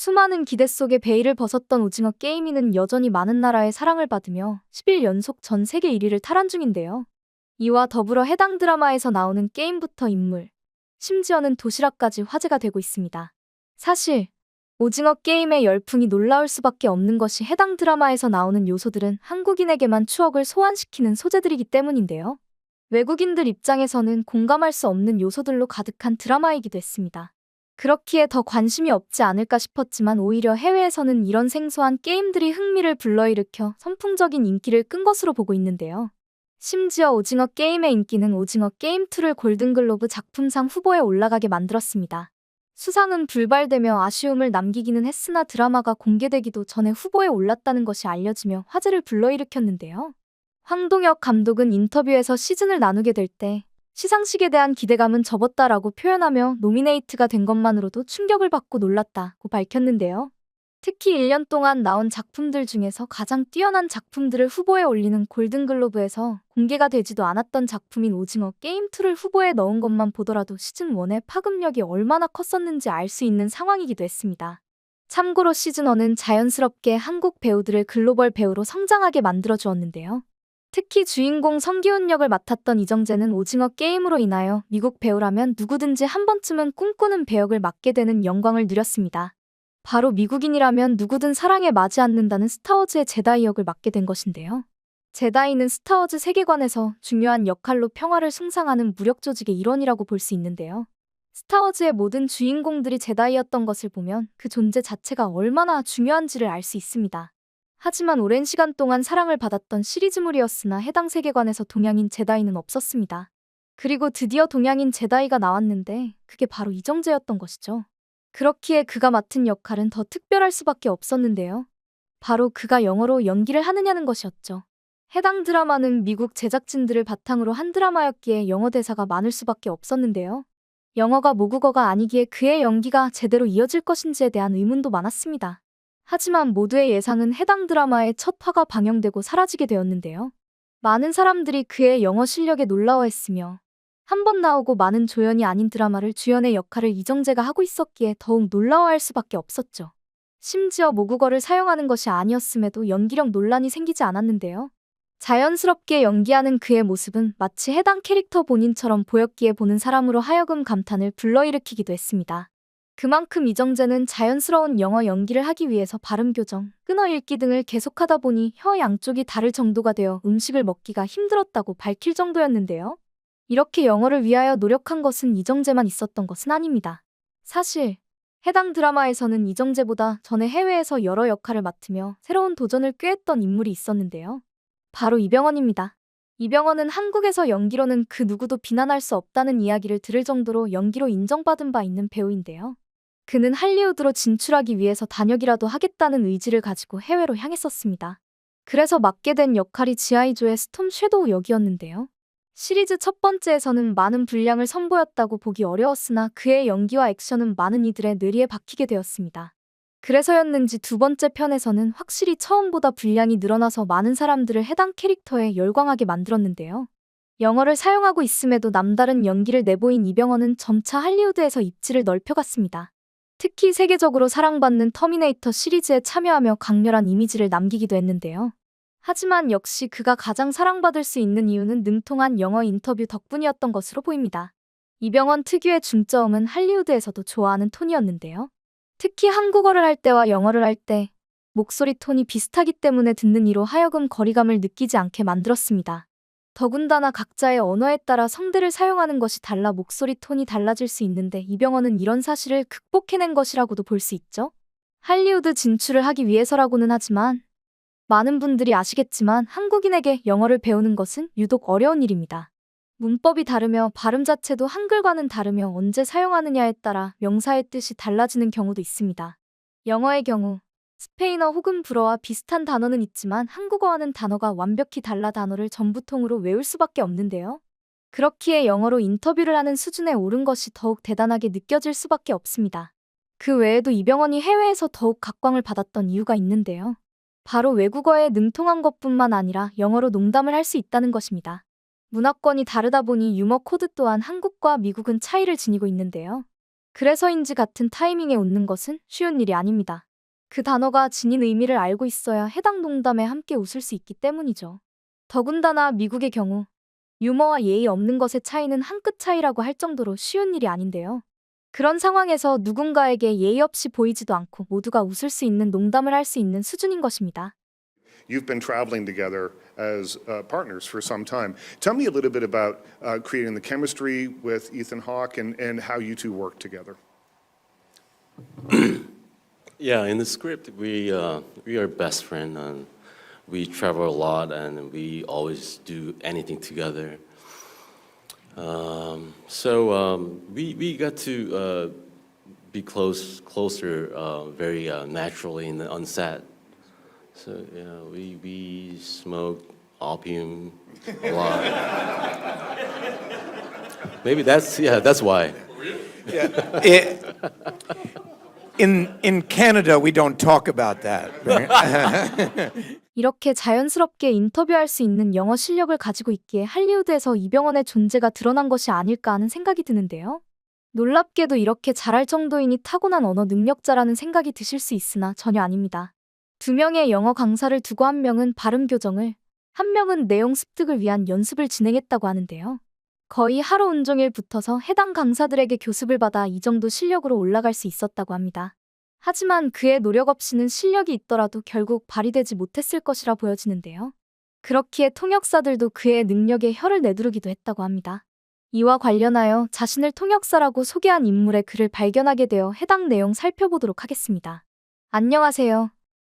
수많은 기대 속에 베일을 벗었던 오징어 게임이는 여전히 많은 나라의 사랑을 받으며 10일 연속 전 세계 1위를 탈환 중인데요. 이와 더불어 해당 드라마에서 나오는 게임부터 인물, 심지어는 도시락까지 화제가 되고 있습니다. 사실 오징어 게임의 열풍이 놀라울 수밖에 없는 것이 해당 드라마에서 나오는 요소들은 한국인에게만 추억을 소환시키는 소재들이기 때문인데요. 외국인들 입장에서는 공감할 수 없는 요소들로 가득한 드라마이기도 했습니다. 그렇기에 더 관심이 없지 않을까 싶었지만 오히려 해외에서는 이런 생소한 게임들이 흥미를 불러일으켜 선풍적인 인기를 끈 것으로 보고 있는데요. 심지어 오징어 게임의 인기는 오징어 게임2를 골든글로브 작품상 후보에 올라가게 만들었습니다. 수상은 불발되며 아쉬움을 남기기는 했으나 드라마가 공개되기도 전에 후보에 올랐다는 것이 알려지며 화제를 불러일으켰는데요. 황동혁 감독은 인터뷰에서 시즌을 나누게 될 때 시상식에 대한 기대감은 접었다라고 표현하며 노미네이트가 된 것만으로도 충격을 받고 놀랐다고 밝혔는데요. 특히 1년 동안 나온 작품들 중에서 가장 뛰어난 작품들을 후보에 올리는 골든글로브에서 공개가 되지도 않았던 작품인 오징어 게임2를 후보에 넣은 것만 보더라도 시즌1의 파급력이 얼마나 컸었는지 알 수 있는 상황이기도 했습니다. 참고로 시즌1은 자연스럽게 한국 배우들을 글로벌 배우로 성장하게 만들어주었는데요. 특히 주인공 성기훈 역을 맡았던 이정재는 오징어 게임으로 인하여 미국 배우라면 누구든지 한 번쯤은 꿈꾸는 배역을 맡게 되는 영광을 누렸습니다. 바로 미국인이라면 누구든 사랑에 맞지 않는다는 스타워즈의 제다이 역을 맡게 된 것인데요. 제다이는 스타워즈 세계관에서 중요한 역할로 평화를 숭상하는 무력 조직의 일원이라고 볼 수 있는데요. 스타워즈의 모든 주인공들이 제다이였던 것을 보면 그 존재 자체가 얼마나 중요한지를 알 수 있습니다. 하지만 오랜 시간 동안 사랑을 받았던 시리즈물이었으나 해당 세계관에서 동양인 제다이는 없었습니다. 그리고 드디어 동양인 제다이가 나왔는데 그게 바로 이정재였던 것이죠. 그렇기에 그가 맡은 역할은 더 특별할 수밖에 없었는데요. 바로 그가 영어로 연기를 하느냐는 것이었죠. 해당 드라마는 미국 제작진들을 바탕으로 한 드라마였기에 영어 대사가 많을 수밖에 없었는데요. 영어가 모국어가 아니기에 그의 연기가 제대로 이어질 것인지에 대한 의문도 많았습니다. 하지만 모두의 예상은 해당 드라마의 첫 화가 방영되고 사라지게 되었는데요. 많은 사람들이 그의 영어 실력에 놀라워했으며 한 번 나오고 많은 조연이 아닌 드라마를 주연의 역할을 이정재가 하고 있었기에 더욱 놀라워할 수밖에 없었죠. 심지어 모국어를 사용하는 것이 아니었음에도 연기력 논란이 생기지 않았는데요. 자연스럽게 연기하는 그의 모습은 마치 해당 캐릭터 본인처럼 보였기에 보는 사람으로 하여금 감탄을 불러일으키기도 했습니다. 그만큼 이정재는 자연스러운 영어 연기를 하기 위해서 발음 교정, 끊어읽기 등을 계속하다 보니 혀 양쪽이 다를 정도가 되어 음식을 먹기가 힘들었다고 밝힐 정도였는데요. 이렇게 영어를 위하여 노력한 것은 이정재만 있었던 것은 아닙니다. 사실 해당 드라마에서는 이정재보다 전에 해외에서 여러 역할을 맡으며 새로운 도전을 꾀했던 인물이 있었는데요. 바로 이병헌입니다. 이병헌은 한국에서 연기로는 그 누구도 비난할 수 없다는 이야기를 들을 정도로 연기로 인정받은 바 있는 배우인데요. 그는 할리우드로 진출하기 위해서 단역이라도 하겠다는 의지를 가지고 해외로 향했었습니다. 그래서 맡게 된 역할이 지아이 조의 스톰 섀도우 역이었는데요. 시리즈 첫 번째에서는 많은 분량을 선보였다고 보기 어려웠으나 그의 연기와 액션은 많은 이들의 뇌리에 박히게 되었습니다. 그래서였는지 두 번째 편에서는 확실히 처음보다 분량이 늘어나서 많은 사람들을 해당 캐릭터에 열광하게 만들었는데요. 영어를 사용하고 있음에도 남다른 연기를 내보인 이병헌은 점차 할리우드에서 입지를 넓혀갔습니다. 특히 세계적으로 사랑받는 터미네이터 시리즈에 참여하며 강렬한 이미지를 남기기도 했는데요. 하지만 역시 그가 가장 사랑받을 수 있는 이유는 능통한 영어 인터뷰 덕분이었던 것으로 보입니다. 이병헌 특유의 중저음은 할리우드에서도 좋아하는 톤이었는데요. 특히 한국어를 할 때와 영어를 할 때 목소리 톤이 비슷하기 때문에 듣는 이로 하여금 거리감을 느끼지 않게 만들었습니다. 더군다나 각자의 언어에 따라 성대를 사용하는 것이 달라 목소리 톤이 달라질 수 있는데 이병헌은 이런 사실을 극복해낸 것이라고도 볼 수 있죠. 할리우드 진출을 하기 위해서라고는 하지만 많은 분들이 아시겠지만 한국인에게 영어를 배우는 것은 유독 어려운 일입니다. 문법이 다르며 발음 자체도 한글과는 다르며 언제 사용하느냐에 따라 명사의 뜻이 달라지는 경우도 있습니다. 영어의 경우 스페인어 혹은 불어와 비슷한 단어는 있지만 한국어와는 단어가 완벽히 달라 단어를 전부통으로 외울 수밖에 없는데요. 그렇기에 영어로 인터뷰를 하는 수준에 오른 것이 더욱 대단하게 느껴질 수밖에 없습니다. 그 외에도 이병헌이 해외에서 더욱 각광을 받았던 이유가 있는데요. 바로 외국어에 능통한 것뿐만 아니라 영어로 농담을 할 수 있다는 것입니다. 문화권이 다르다 보니 유머 코드 또한 한국과 미국은 차이를 지니고 있는데요. 그래서인지 같은 타이밍에 웃는 것은 쉬운 일이 아닙니다. 그 단어가 지닌 의미를 알고 있어야 해당 농담에 함께 웃을 수 있기 때문이죠. 더군다나 미국의 경우 유머와 예의 없는 것의 차이는 한 끗 차이라고 할 정도로 쉬운 일이 아닌데요. 그런 상황에서 누군가에게 예의 없이 보이지도 않고 모두가 웃을 수 있는 농담을 할 수 있는 수준인 것입니다. You've been traveling together as partners for some time. Tell me a little bit about creating the chemistry with Ethan Hawke and how you two work together. Yeah, in the script, we are best friends, and we travel a lot, and we always do anything together. We got to be closer very naturally on set. So yeah, we smoke opium a lot. Maybe that's why. Yeah. In Canada, we don't talk about that. 이렇게 자연스럽게 인터뷰할 수 있는 영어 실력을 가지고 있기에 할리우드에서 이병헌의 존재가 드러난 것이 아닐까 하는 생각이 드는데요. 놀랍게도 이렇게 잘할 정도이니 타고난 언어 능력자라는 생각이 드실 수 있으나 전혀 아닙니다. 2명의 영어 강사를 두고 1명은 발음 교정을, 1명은 내용 습득을 위한 연습을 진행했다고 하는데요. 거의 하루 온종일 붙어서 해당 강사들에게 교습을 받아 이 정도 실력으로 올라갈 수 있었다고 합니다. 하지만 그의 노력 없이는 실력이 있더라도 결국 발휘되지 못했을 것이라 보여지는데요. 그렇기에 통역사들도 그의 능력에 혀를 내두르기도 했다고 합니다. 이와 관련하여 자신을 통역사라고 소개한 인물의 글을 발견하게 되어 해당 내용 살펴보도록 하겠습니다. 안녕하세요.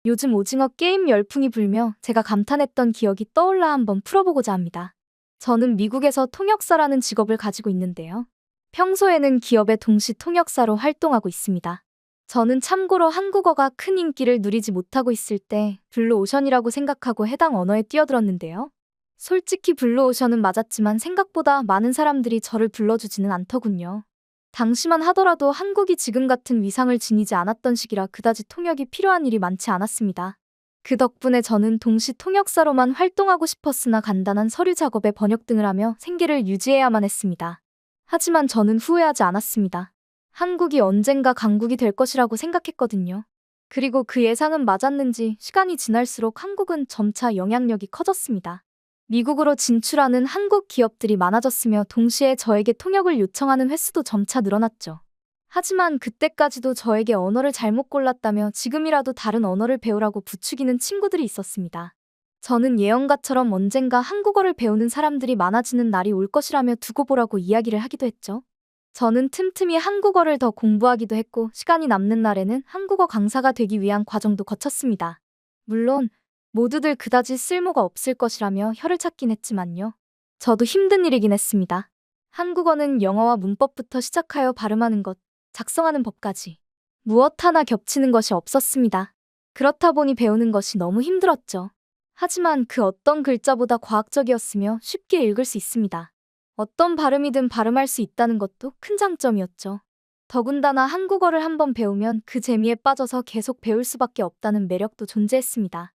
요즘 오징어 게임 열풍이 불며 제가 감탄했던 기억이 떠올라 한번 풀어보고자 합니다. 저는 미국에서 통역사라는 직업을 가지고 있는데요. 평소에는 기업의 동시 통역사로 활동하고 있습니다. 저는 참고로 한국어가 큰 인기를 누리지 못하고 있을 때 블루오션이라고 생각하고 해당 언어에 뛰어들었는데요. 솔직히 블루오션은 맞았지만 생각보다 많은 사람들이 저를 불러주지는 않더군요. 당시만 하더라도 한국이 지금 같은 위상을 지니지 않았던 시기라 그다지 통역이 필요한 일이 많지 않았습니다. 그 덕분에 저는 동시 통역사로만 활동하고 싶었으나 간단한 서류 작업에 번역 등을 하며 생계를 유지해야만 했습니다. 하지만 저는 후회하지 않았습니다. 한국이 언젠가 강국이 될 것이라고 생각했거든요. 그리고 그 예상은 맞았는지 시간이 지날수록 한국은 점차 영향력이 커졌습니다. 미국으로 진출하는 한국 기업들이 많아졌으며 동시에 저에게 통역을 요청하는 횟수도 점차 늘어났죠. 하지만 그때까지도 저에게 언어를 잘못 골랐다며 지금이라도 다른 언어를 배우라고 부추기는 친구들이 있었습니다. 저는 예언가처럼 언젠가 한국어를 배우는 사람들이 많아지는 날이 올 것이라며 두고 보라고 이야기를 하기도 했죠. 저는 틈틈이 한국어를 더 공부하기도 했고 시간이 남는 날에는 한국어 강사가 되기 위한 과정도 거쳤습니다. 물론 모두들 그다지 쓸모가 없을 것이라며 혀를 찾긴 했지만요. 저도 힘든 일이긴 했습니다. 한국어는 영어와 문법부터 시작하여 발음하는 것, 작성하는 법까지 무엇 하나 겹치는 것이 없었습니다. 그렇다 보니 배우는 것이 너무 힘들었죠. 하지만 그 어떤 글자보다 과학적이었으며 쉽게 읽을 수 있습니다. 어떤 발음이든 발음할 수 있다는 것도 큰 장점이었죠. 더군다나 한국어를 한번 배우면 그 재미에 빠져서 계속 배울 수밖에 없다는 매력도 존재했습니다.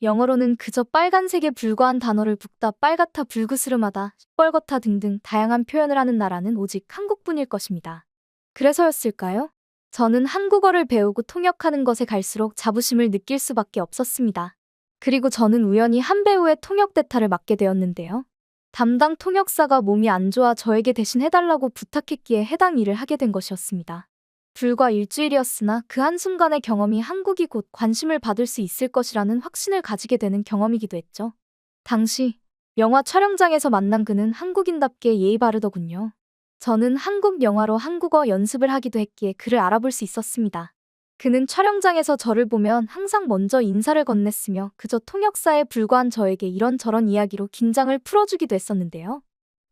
영어로는 그저 빨간색에 불과한 단어를 붓다 빨갛다 불그스름하다 시뻘겋다 등등 다양한 표현을 하는 나라는 오직 한국뿐일 것입니다. 그래서였을까요? 저는 한국어를 배우고 통역하는 것에 갈수록 자부심을 느낄 수밖에 없었습니다. 그리고 저는 우연히 한 배우의 통역 대타를 맡게 되었는데요. 담당 통역사가 몸이 안 좋아 저에게 대신 해달라고 부탁했기에 해당 일을 하게 된 것이었습니다. 불과 일주일이었으나 그 한순간의 경험이 한국이 곧 관심을 받을 수 있을 것이라는 확신을 가지게 되는 경험이기도 했죠. 당시 영화 촬영장에서 만난 그는 한국인답게 예의 바르더군요. 저는 한국 영화로 한국어 연습을 하기도 했기에 그를 알아볼 수 있었습니다. 그는 촬영장에서 저를 보면 항상 먼저 인사를 건넸으며 그저 통역사에 불과한 저에게 이런저런 이야기로 긴장을 풀어주기도 했었는데요.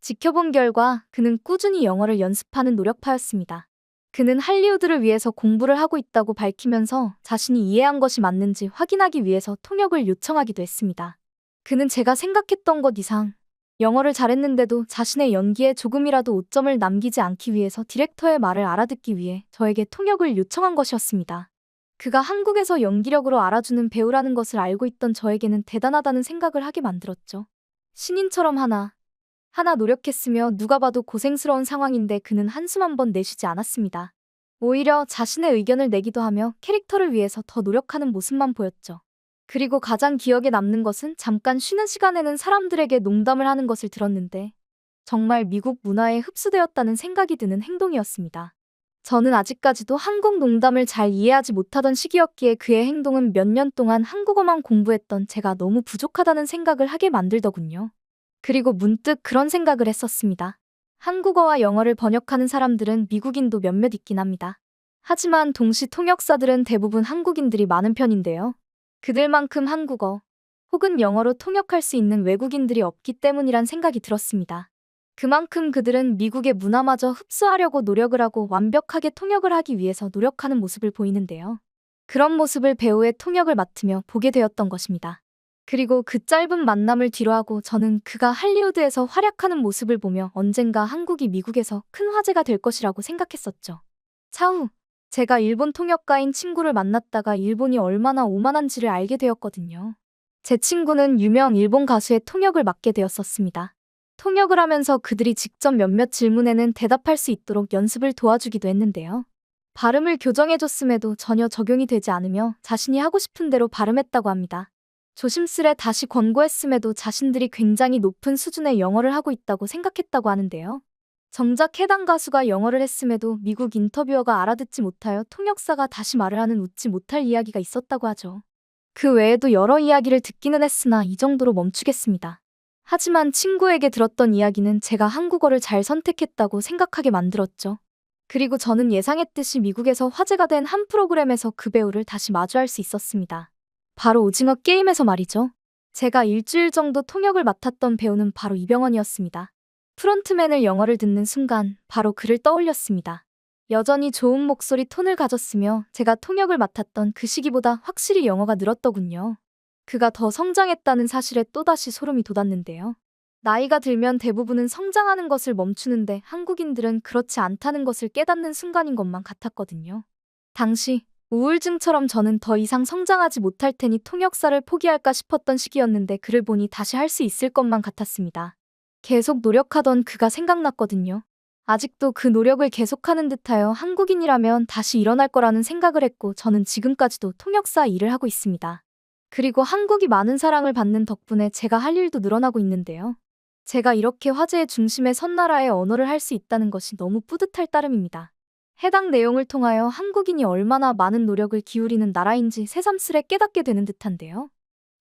지켜본 결과 그는 꾸준히 영어를 연습하는 노력파였습니다. 그는 할리우드를 위해서 공부를 하고 있다고 밝히면서 자신이 이해한 것이 맞는지 확인하기 위해서 통역을 요청하기도 했습니다. 그는 제가 생각했던 것 이상 영어를 잘했는데도 자신의 연기에 조금이라도 오점을 남기지 않기 위해서 디렉터의 말을 알아듣기 위해 저에게 통역을 요청한 것이었습니다. 그가 한국에서 연기력으로 알아주는 배우라는 것을 알고 있던 저에게는 대단하다는 생각을 하게 만들었죠. 신인처럼 하나 노력했으며 누가 봐도 고생스러운 상황인데 그는 한숨 한 번 내쉬지 않았습니다. 오히려 자신의 의견을 내기도 하며 캐릭터를 위해서 더 노력하는 모습만 보였죠. 그리고 가장 기억에 남는 것은 잠깐 쉬는 시간에는 사람들에게 농담을 하는 것을 들었는데 정말 미국 문화에 흡수되었다는 생각이 드는 행동이었습니다. 저는 아직까지도 한국 농담을 잘 이해하지 못하던 시기였기에 그의 행동은 몇 년 동안 한국어만 공부했던 제가 너무 부족하다는 생각을 하게 만들더군요. 그리고 문득 그런 생각을 했었습니다. 한국어와 영어를 번역하는 사람들은 미국인도 몇몇 있긴 합니다. 하지만 동시 통역사들은 대부분 한국인들이 많은 편인데요. 그들만큼 한국어 혹은 영어로 통역할 수 있는 외국인들이 없기 때문이란 생각이 들었습니다. 그만큼 그들은 미국의 문화마저 흡수하려고 노력을 하고 완벽하게 통역을 하기 위해서 노력하는 모습을 보이는데요. 그런 모습을 배우의 통역을 맡으며 보게 되었던 것입니다. 그리고 그 짧은 만남을 뒤로하고 저는 그가 할리우드에서 활약하는 모습을 보며 언젠가 한국이 미국에서 큰 화제가 될 것이라고 생각했었죠. 차후 제가 일본 통역가인 친구를 만났다가 일본이 얼마나 오만한지를 알게 되었거든요. 제 친구는 유명 일본 가수의 통역을 맡게 되었었습니다. 통역을 하면서 그들이 직접 몇몇 질문에는 대답할 수 있도록 연습을 도와주기도 했는데요. 발음을 교정해줬음에도 전혀 적용이 되지 않으며 자신이 하고 싶은 대로 발음했다고 합니다. 조심스레 다시 권고했음에도 자신들이 굉장히 높은 수준의 영어를 하고 있다고 생각했다고 하는데요. 정작 해당 가수가 영어를 했음에도 미국 인터뷰어가 알아듣지 못하여 통역사가 다시 말을 하는 웃지 못할 이야기가 있었다고 하죠. 그 외에도 여러 이야기를 듣기는 했으나 이 정도로 멈추겠습니다. 하지만 친구에게 들었던 이야기는 제가 한국어를 잘 선택했다고 생각하게 만들었죠. 그리고 저는 예상했듯이 미국에서 화제가 된 한 프로그램에서 그 배우를 다시 마주할 수 있었습니다. 바로 오징어 게임에서 말이죠. 제가 일주일 정도 통역을 맡았던 배우는 바로 이병헌이었습니다. 프론트맨을 영어를 듣는 순간 바로 그를 떠올렸습니다. 여전히 좋은 목소리 톤을 가졌으며 제가 통역을 맡았던 그 시기보다 확실히 영어가 늘었더군요. 그가 더 성장했다는 사실에 또다시 소름이 돋았는데요. 나이가 들면 대부분은 성장하는 것을 멈추는데 한국인들은 그렇지 않다는 것을 깨닫는 순간인 것만 같았거든요. 당시 우울증처럼 저는 더 이상 성장하지 못할 테니 통역사를 포기할까 싶었던 시기였는데 그를 보니 다시 할 수 있을 것만 같았습니다. 계속 노력하던 그가 생각났거든요. 아직도 그 노력을 계속하는 듯하여 한국인이라면 다시 일어날 거라는 생각을 했고 저는 지금까지도 통역사 일을 하고 있습니다. 그리고 한국이 많은 사랑을 받는 덕분에 제가 할 일도 늘어나고 있는데요. 제가 이렇게 화제의 중심에 선 나라의 언어를 할 수 있다는 것이 너무 뿌듯할 따름입니다. 해당 내용을 통하여 한국인이 얼마나 많은 노력을 기울이는 나라인지 새삼스레 깨닫게 되는 듯한데요.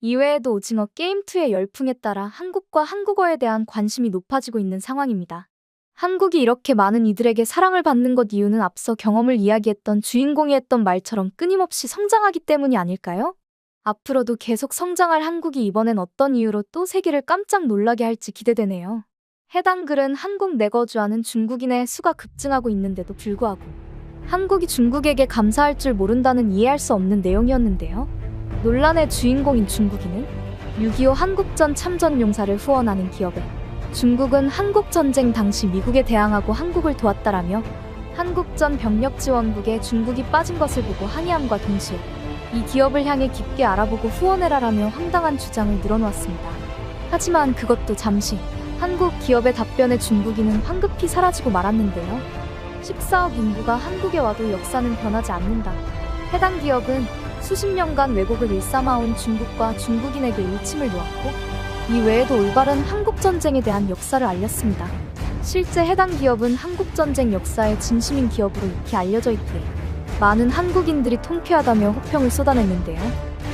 이외에도 오징어 게임2의 열풍에 따라 한국과 한국어에 대한 관심이 높아지고 있는 상황입니다. 한국이 이렇게 많은 이들에게 사랑을 받는 것 이유는 앞서 경험을 이야기했던 주인공이 했던 말처럼 끊임없이 성장하기 때문이 아닐까요? 앞으로도 계속 성장할 한국이 이번엔 어떤 이유로 또 세계를 깜짝 놀라게 할지 기대되네요. 해당 글은 한국 내거주하는 중국인의 수가 급증하고 있는데도 불구하고 한국이 중국에게 감사할 줄 모른다는 이해할 수 없는 내용이었는데요. 논란의 주인공인 중국인은 6.25 한국전 참전용사를 후원하는 기업에 중국은 한국전쟁 당시 미국에 대항하고 한국을 도왔다라며 한국전 병력지원국에 중국이 빠진 것을 보고 항의함과 동시에 이 기업을 향해 깊게 알아보고 후원해라라며 황당한 주장을 늘어놓았습니다. 하지만 그것도 잠시 한국 기업의 답변에 중국인은 황급히 사라지고 말았는데요. 14억 인구가 한국에 와도 역사는 변하지 않는다. 해당 기업은 수십 년간 왜곡을 일삼아온 중국과 중국인에게 일침을 놓았고 이 외에도 올바른 한국전쟁에 대한 역사를 알렸습니다. 실제 해당 기업은 한국전쟁 역사의 진심인 기업으로 익히 알려져 있기에 많은 한국인들이 통쾌하다며 호평을 쏟아냈는데요.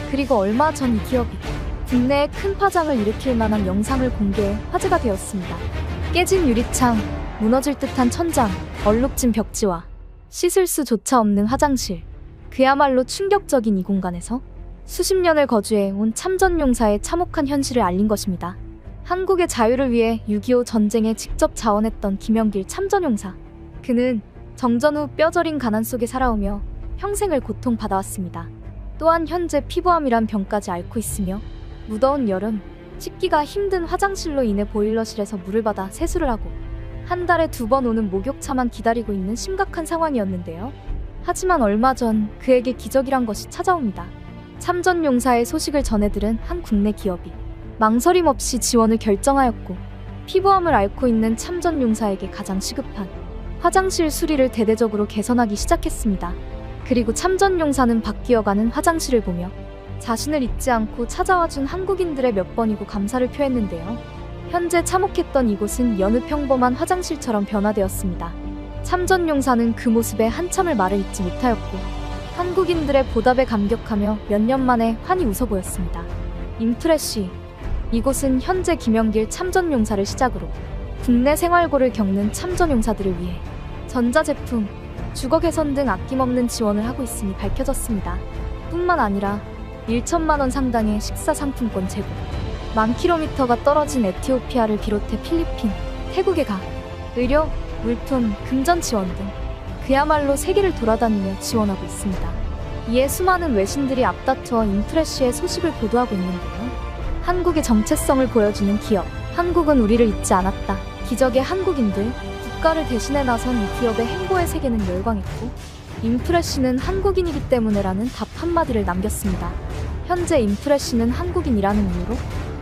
그리고 얼마 전 이 기업이 국내에 큰 파장을 일으킬 만한 영상을 공개해 화제가 되었습니다. 깨진 유리창, 무너질 듯한 천장, 얼룩진 벽지와 씻을 수조차 없는 화장실. 그야말로 충격적인 이 공간에서 수십 년을 거주해 온 참전용사의 참혹한 현실을 알린 것입니다. 한국의 자유를 위해 6.25 전쟁에 직접 자원했던 김영길 참전용사. 그는 정전 후 뼈저린 가난 속에 살아오며 평생을 고통받아왔습니다. 또한 현재 피부암이란 병까지 앓고 있으며 무더운 여름, 씻기가 힘든 화장실로 인해 보일러실에서 물을 받아 세수를 하고 한 달에 2번 오는 목욕차만 기다리고 있는 심각한 상황이었는데요. 하지만 얼마 전 그에게 기적이란 것이 찾아옵니다. 참전용사의 소식을 전해들은 한 국내 기업이 망설임 없이 지원을 결정하였고 피부암을 앓고 있는 참전용사에게 가장 시급한 화장실 수리를 대대적으로 개선하기 시작했습니다. 그리고 참전용사는 바뀌어가는 화장실을 보며 자신을 잊지 않고 찾아와준 한국인들의 몇 번이고 감사를 표했는데요. 현재 참혹했던 이곳은 여느 평범한 화장실처럼 변화되었습니다. 참전용사는 그 모습에 한참을 말을 잇지 못하였고 한국인들의 보답에 감격하며 몇 년 만에 환히 웃어 보였습니다. 인프레쉬. 이곳은 현재 김영길 참전용사를 시작으로 국내 생활고를 겪는 참전용사들을 위해 전자제품, 주거 개선 등 아낌없는 지원을 하고 있음이 밝혀졌습니다. 뿐만 아니라 1천만 원 상당의 식사 상품권 제공, 10,000km가 떨어진 에티오피아를 비롯해 필리핀, 태국에 가 의료, 물품, 금전 지원 등 그야말로 세계를 돌아다니며 지원하고 있습니다. 이에 수많은 외신들이 앞다투어 인프레쉬의 소식을 보도하고 있는데요. 한국의 정체성을 보여주는 기업, 한국은 우리를 잊지 않았다. 기적의 한국인들, 국가를 대신해 나선 이 기업의 행보의 세계는 열광했고 인프레쉬는 한국인이기 때문에라는 답 한마디를 남겼습니다. 현재 인프레쉬는 한국인이라는 이유로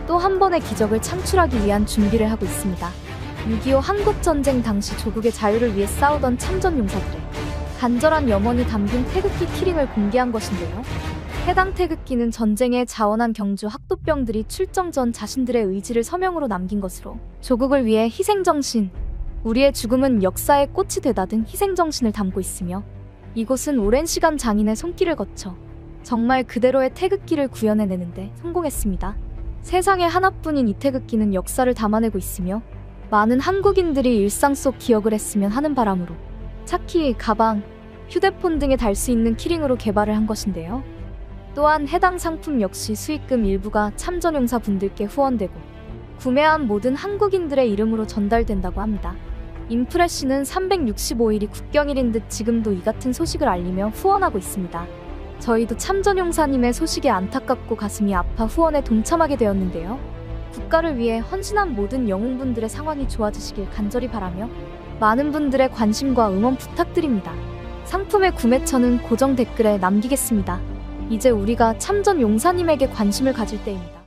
또 한 번의 기적을 창출하기 위한 준비를 하고 있습니다. 6.25 한국전쟁 당시 조국의 자유를 위해 싸우던 참전용사들의 간절한 염원이 담긴 태극기 키링을 공개한 것인데요. 해당 태극기는 전쟁에 자원한 경주 학도병들이 출정 전 자신들의 의지를 서명으로 남긴 것으로 조국을 위해 희생정신, 우리의 죽음은 역사의 꽃이 되다 등 희생정신을 담고 있으며 이곳은 오랜 시간 장인의 손길을 거쳐 정말 그대로의 태극기를 구현해내는데 성공했습니다. 세상에 하나뿐인 이 태극기는 역사를 담아내고 있으며 많은 한국인들이 일상 속 기억을 했으면 하는 바람으로 차키, 가방, 휴대폰 등에 달 수 있는 키링으로 개발을 한 것인데요. 또한 해당 상품 역시 수익금 일부가 참전용사분들께 후원되고 구매한 모든 한국인들의 이름으로 전달된다고 합니다. 인프레쉬는 365일이 국경일인 듯 지금도 이 같은 소식을 알리며 후원하고 있습니다. 저희도 참전용사님의 소식에 안타깝고 가슴이 아파 후원에 동참하게 되었는데요. 국가를 위해 헌신한 모든 영웅분들의 상황이 좋아지시길 간절히 바라며 많은 분들의 관심과 응원 부탁드립니다. 상품의 구매처는 고정 댓글에 남기겠습니다. 이제 우리가 참전용사님에게 관심을 가질 때입니다.